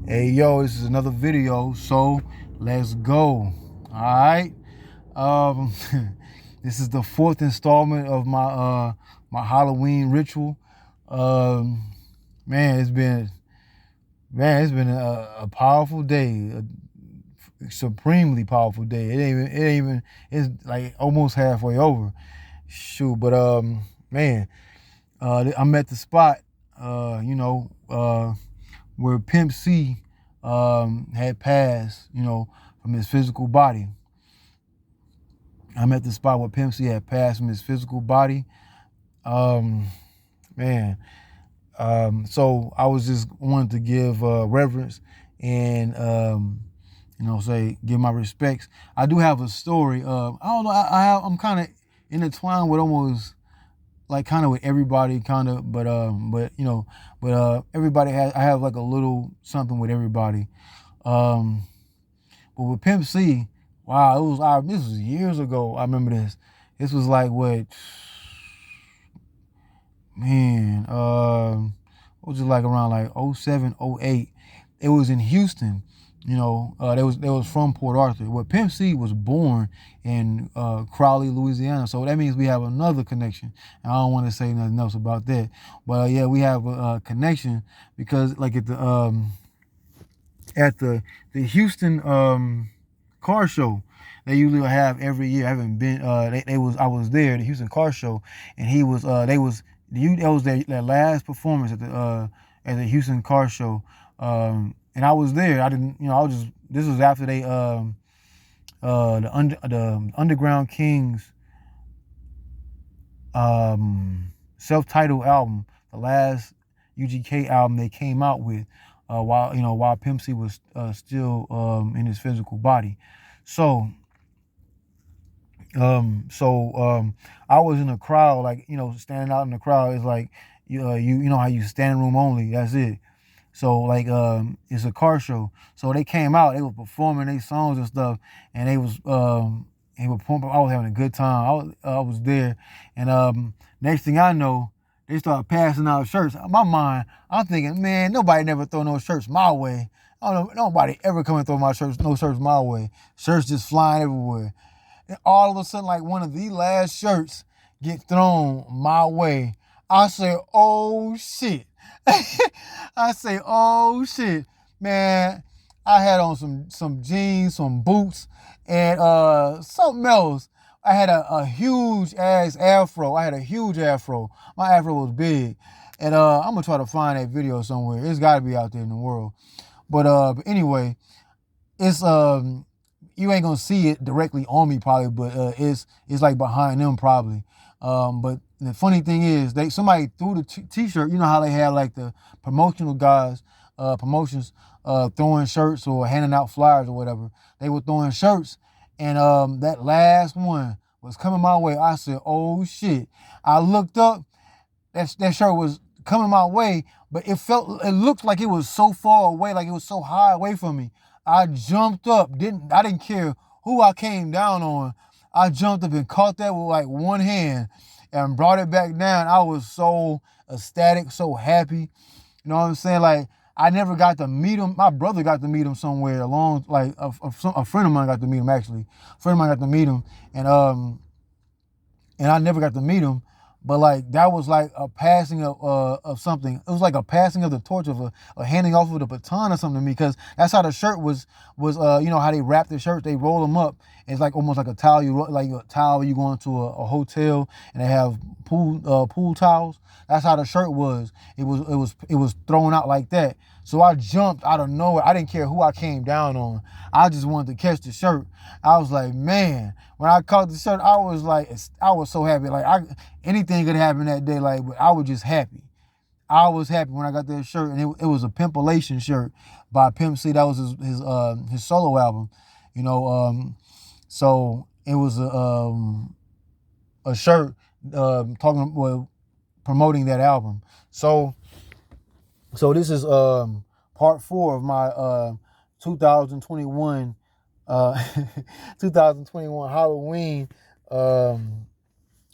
Hey yo, this is another video, so let's go. Alright. Um this is the fourth installment of my Halloween ritual. Man, it's been a powerful day, a supremely powerful day. It's like almost halfway over. Shoot, but man, I'm at the spot, where Pimp C had passed, from his physical body. I'm at the spot where Pimp C had passed from his physical body. Man. So I was just wanted to give reverence and give my respects. I do have a story. I don't know. I'm kind of intertwined with almost like kind of with everybody, kind of, but everybody has. I have like a little something with everybody. But with Pimp C, wow, this was years ago. I remember this. This was like what, man, what was it, like around like 07, 08. It was in Houston. They was from Port Aurthur. Well, Pimp C was born in Crowley, Louisiana. So that means we have another connection. And I don't want to say nothing else about that. But yeah, we have a connection because like at the Houston car show they usually have every year. I haven't been. I was there at the Houston car show, and that was their last performance at the Houston car show. And I was there. I didn't, this was after they, the Underground Kingz, self-titled album, the last UGK album they came out with, while Pimp C was still in his physical body. So I was in the crowd, like, standing out in the crowd. It's like, you know how you standing room only, that's it. So like, it's a car show. So they came out, they were performing their songs and stuff, and they were performing. I was having a good time. I was there, and next thing I know, they started passing out shirts. In my mind, I'm thinking, man, nobody never throw no shirts my way. I don't know, nobody ever come and throw no shirts my way. Shirts just flying everywhere. And all of a sudden, like one of the last shirts get thrown my way. I say, oh shit. I say, oh shit, man. I had on some jeans, some boots, and something else. I had a huge ass afro. My afro was big. And I'm gonna try to find that video somewhere. It's gotta be out there in the world. But anyway, it's you ain't gonna see it directly on me probably, but it's like behind them probably. But the funny thing is, somebody threw the t-shirt. You know how they had like the promotional guys, promotions, throwing shirts or handing out flyers or whatever. They were throwing shirts, and that last one was coming my way. I said, "Oh shit!" I looked up. That shirt was coming my way, but it looked like it was so far away, like it was so high away from me. I jumped up. I didn't care who I came down on. I jumped up and caught that with like one hand and brought it back down. I was so ecstatic, so happy. You know what I'm saying? Like, I never got to meet him. My brother got to meet him somewhere along, like a friend of mine got to meet him actually. A friend of mine got to meet him, and I never got to meet him. But like that was like a passing of something. It was like a passing of the torch, of a handing off of the baton or something to me, because that's how the shirt was. You know how they wrap the shirts? They roll them up. It's like almost like a towel. You go into a hotel and they have pool towels. That's how the shirt was. It was thrown out like that. So I jumped out of nowhere. I didn't care who I came down on. I just wanted to catch the shirt. I was like, man, when I caught the shirt, I was so happy. Like anything could happen that day. Like, but I was just happy. I was happy when I got that shirt, and it was a Pimpalation shirt by Pimp C. That was his solo album, So it was a shirt promoting that album. So this is part 4 of my 2021 2021 Halloween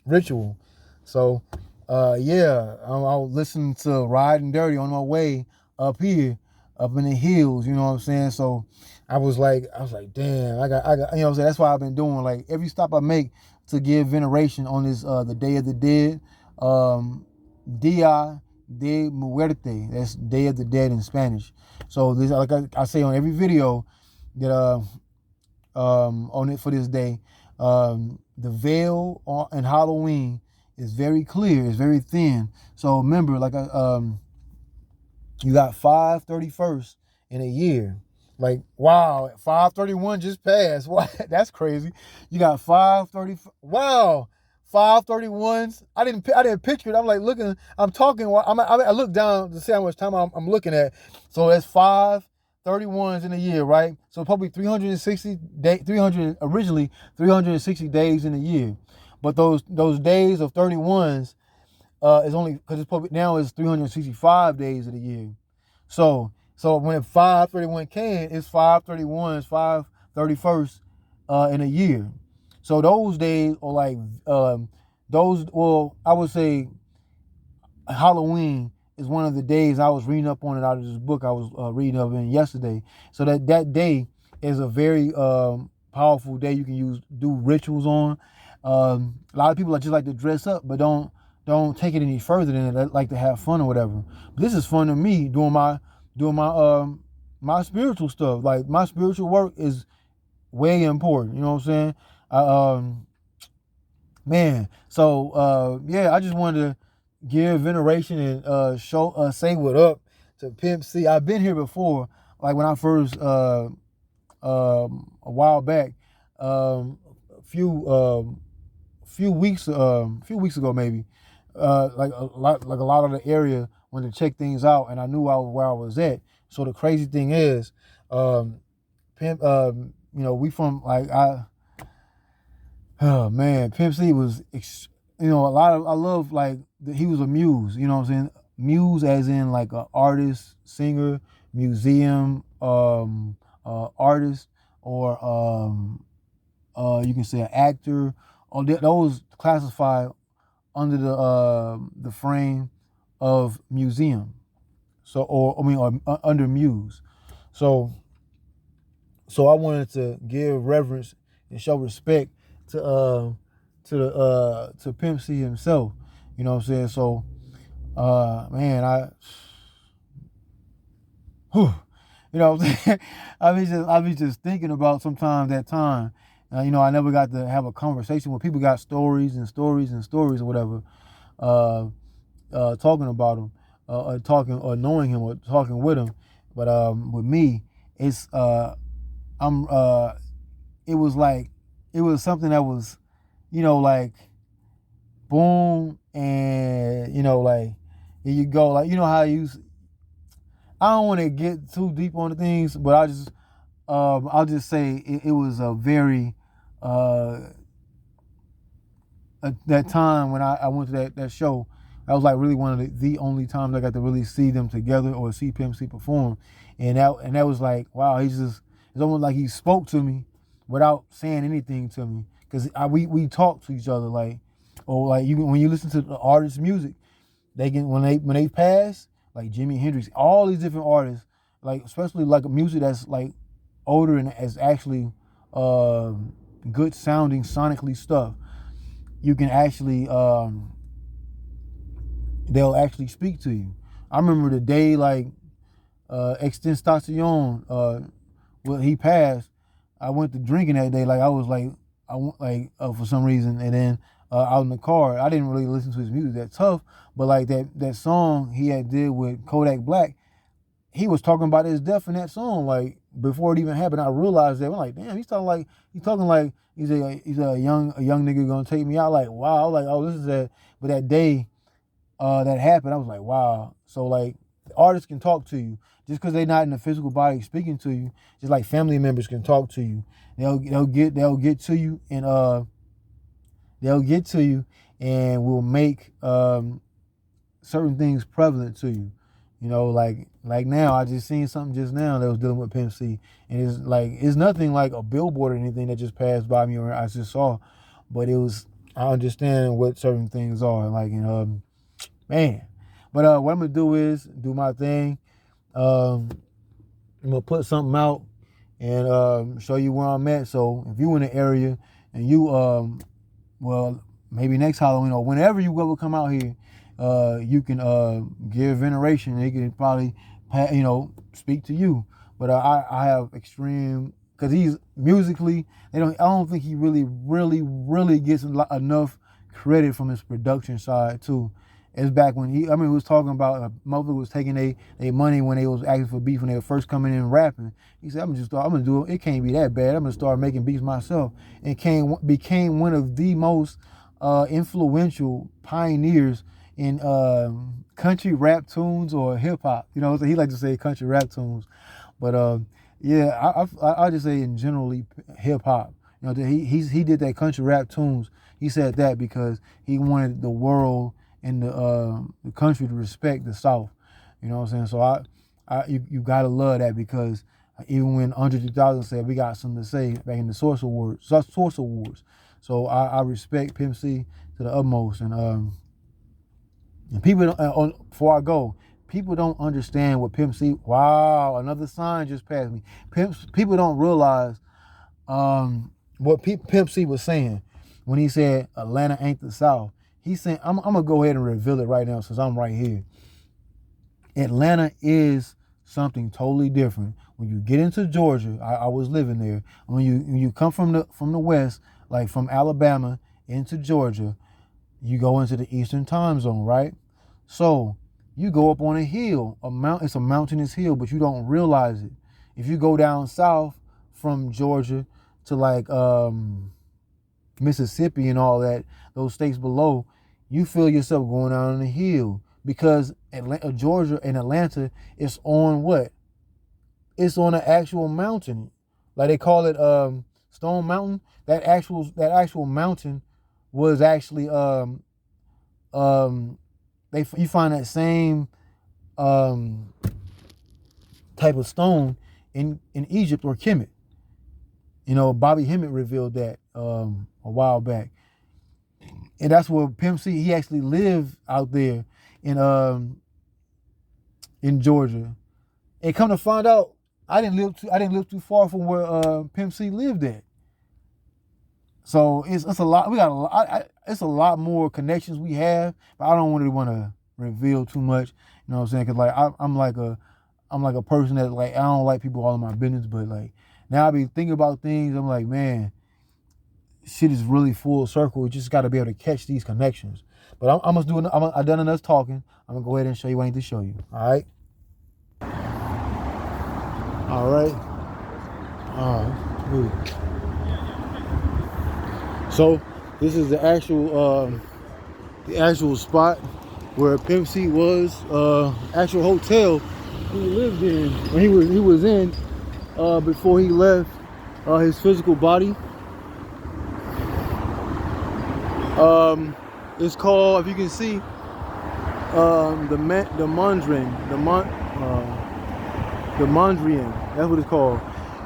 ritual. So yeah, I was listening to Riding Dirty on my way up here. up in the hills, you know what I'm saying? So I was like, damn, I got, you know what I'm saying? That's why I've been doing, like, every stop I make to give veneration on this, the Day of the Dead, Dia de Muerte, that's Day of the Dead in Spanish. So this, like I say on every video that, on it for this day, the veil in Halloween is very clear, it's very thin. So remember, like, you got 5/31st in a year. Like, wow, 5/31 just passed. What? That's crazy. You got 5/30. Wow, 5/31s. I didn't picture it. I'm like looking. I'm talking. I look down to see how much time I'm looking at. So that's 5/31s in a year, right? So probably 360 days. Originally 360 days in a year, but those days of 31s is only because it's probably now is 365 days of the year. So when 5/31 came, it's 5/31s, 5/31st in a year. So those days are like those. Well, I would say Halloween is one of the days I was reading up on it out of this book I was reading up in yesterday. So that day is a very powerful day you can do rituals on. A lot of people just like to dress up, but don't take it any further than it. They like to have fun or whatever. But this is fun to me doing my my spiritual stuff. Like, my spiritual work is way important. You know what I'm saying? Man. So yeah, I just wanted to give veneration and say what up to Pimp C. I've been here before, like when I first a while back, a few weeks ago maybe, like a lot of the area went to check things out, and I knew where I was at. So the crazy thing is, Pimp, we from like oh man, Pimp C was, I love, like, he was a muse, you know what I'm saying? Muse as in like an artist, singer, museum, artist, or you can say an actor, or those classified under the frame of museum. So, or under muse. So I wanted to give reverence and show respect to Pimp C himself. You know what I'm saying? So, man, you know what I'm saying? I be just thinking about sometimes that time. I never got to have a conversation where people got stories and stories and stories or whatever, talking about him, or talking or knowing him or talking with him. But with me, it's it was something that was, like, boom, and like, here you go, like, how I don't want to get too deep on the things, but I'll just say it was a very that time when I went to that show. That was like really one of the only times I got to really see them together or see Pimp C perform, and that was like, wow, it's almost like he spoke to me without saying anything to me, because we talk to each other, like, or like when you listen to the artist's music, they can when they pass, like Jimi Hendrix, all these different artists, like especially like music that's like older and is actually good sounding sonically stuff, you can actually they'll actually speak to you. I remember the day, like, Extensacion, when he passed, I went to drinking that day. Like, I was like, for some reason, and then out in the car, I didn't really listen to his music that tough, but like that song he had did with Kodak Black, he was talking about his death in that song, like, before it even happened. I realized that. I'm like, damn, he's talking like he's a young nigga gonna take me out. Like, wow, like, oh, this is that. But that day that happened, I was like, wow. So, like, artists can talk to you just because they're not in the physical body speaking to you. Just like family members can talk to you. They'll get to you, and will make certain things prevalent to you. Like now, I just seen something just now that was dealing with Pimp C, and it's nothing like a billboard or anything that just passed by me or I just saw, but I understand what certain things are, like, man. But what I'm gonna do is do my thing. I'm gonna put something out and show you where I'm at. So if you in the area and you well, maybe next Halloween or whenever you ever come out here, you can give Veneration. They can probably, speak to you. But I have extreme, because he's musically, I don't think he really gets enough credit from his production side too. It's back when he was talking about motherfucker was taking their money when they was asking for beef when they were first coming in rapping. He said, I'm gonna do it. It can't be that bad. I'm gonna start making beats myself. And became one of the most influential pioneers in country rap tunes or hip hop. You know, so he likes to say country rap tunes, but yeah, I just say in generally hip hop. You know, he did that country rap tunes. He said that because he wanted the world and the country to respect the South. You know what I'm saying? So you gotta love that, because even when Andre 3000 said we got something to say back in the Source Awards. So I respect Pimp C to the utmost. And people don't, before I go, people don't understand what Pimp C. Wow, another sign just passed me. People don't realize what Pimp C was saying when he said Atlanta ain't the South. He's saying, I'm gonna go ahead and reveal it right now since I'm right here. Atlanta is something totally different. When you get into Georgia, I was living there. When you come from the west, like from Alabama into Georgia, you go into the Eastern time zone, right? So you go up on a hill, it's a mountainous hill, but you don't realize it. If you go down south from Georgia to like Mississippi and all that, those states below, you feel yourself going down on the hill, because Georgia and Atlanta is on what? It's on an actual mountain, like they call it Stone Mountain. That actual mountain was actually you find that same type of stone in Egypt or Kemet. You know, Bobby Hemmett revealed that a while back. And that's where Pimp C, he actually lived out there in Georgia. And come to find out, I didn't live too far from where Pimp C lived at. So it's a lot. We got a lot. It's a lot more connections we have, but I don't really want to reveal too much. You know what I'm saying? Because like I'm like a person that like, I don't like people all in my business, but like now I be thinking about things. I'm like, man, shit is really full circle. You just got to be able to catch these connections. But I've done enough talking. I'm gonna go ahead and show you what I need to show you. All right. All right. Good. So this is the actual spot where Pimp C was, actual hotel he lived in when he was in before he left his physical body. It's called, if you can see, the Mondrian. That's what it's called.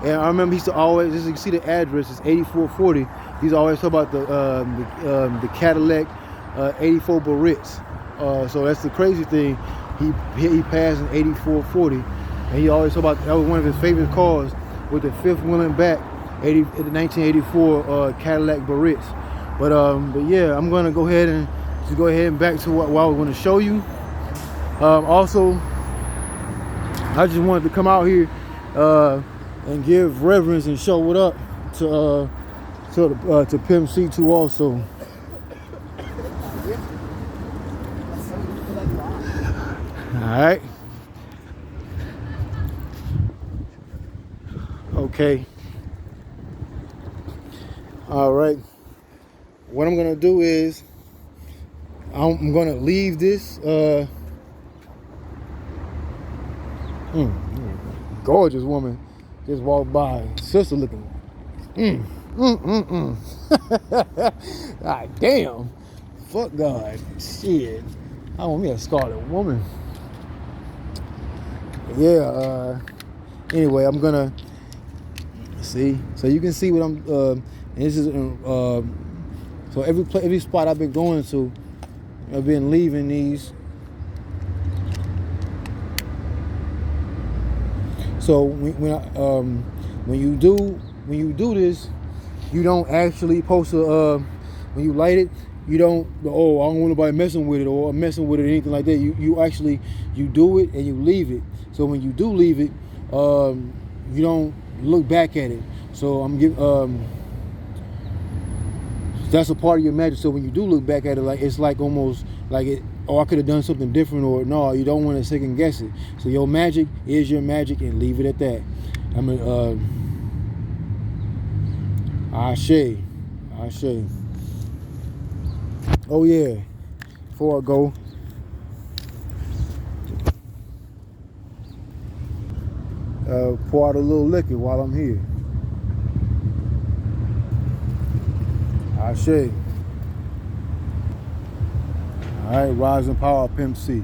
And I remember he used to always, as you can see the address, it's 8440. He's always talk about the Cadillac 84 Berittz. So that's the crazy thing. He passed in 8440, and he always talk about, that was one of his favorite cars, with the fifth wheel and back, the 1984 Cadillac Berittz. But yeah, I'm gonna go ahead and back to what I was going to show you. Also, I just wanted to come out here and give reverence and show what up to Pimp C too also. All right. Okay. All right. What I'm gonna do is I'm gonna leave this gorgeous woman just walked by, sister looking. God damn. Fuck God. Shit. I want me a Scarlet Woman. Yeah, anyway, I'm gonna see. So you can see what I'm and this is so every spot I've been going to, I've been leaving these. So when you do this, you don't actually supposed to when you light it, you don't, oh, I don't want nobody messing with it or messing with it or anything like that. You actually, you do it and you leave it. So when you do leave it, you don't look back at it. So I'm giving, that's a part of your magic. So when you do look back at it, like it's like almost like it, oh, I could have done something different, or no, you don't want to second guess it. So your magic is your magic, and leave it at that. I mean, Ashe. Oh yeah, before I go, pour out a little liquor while I'm here. Ashe. All right, rise and power, Pimp C.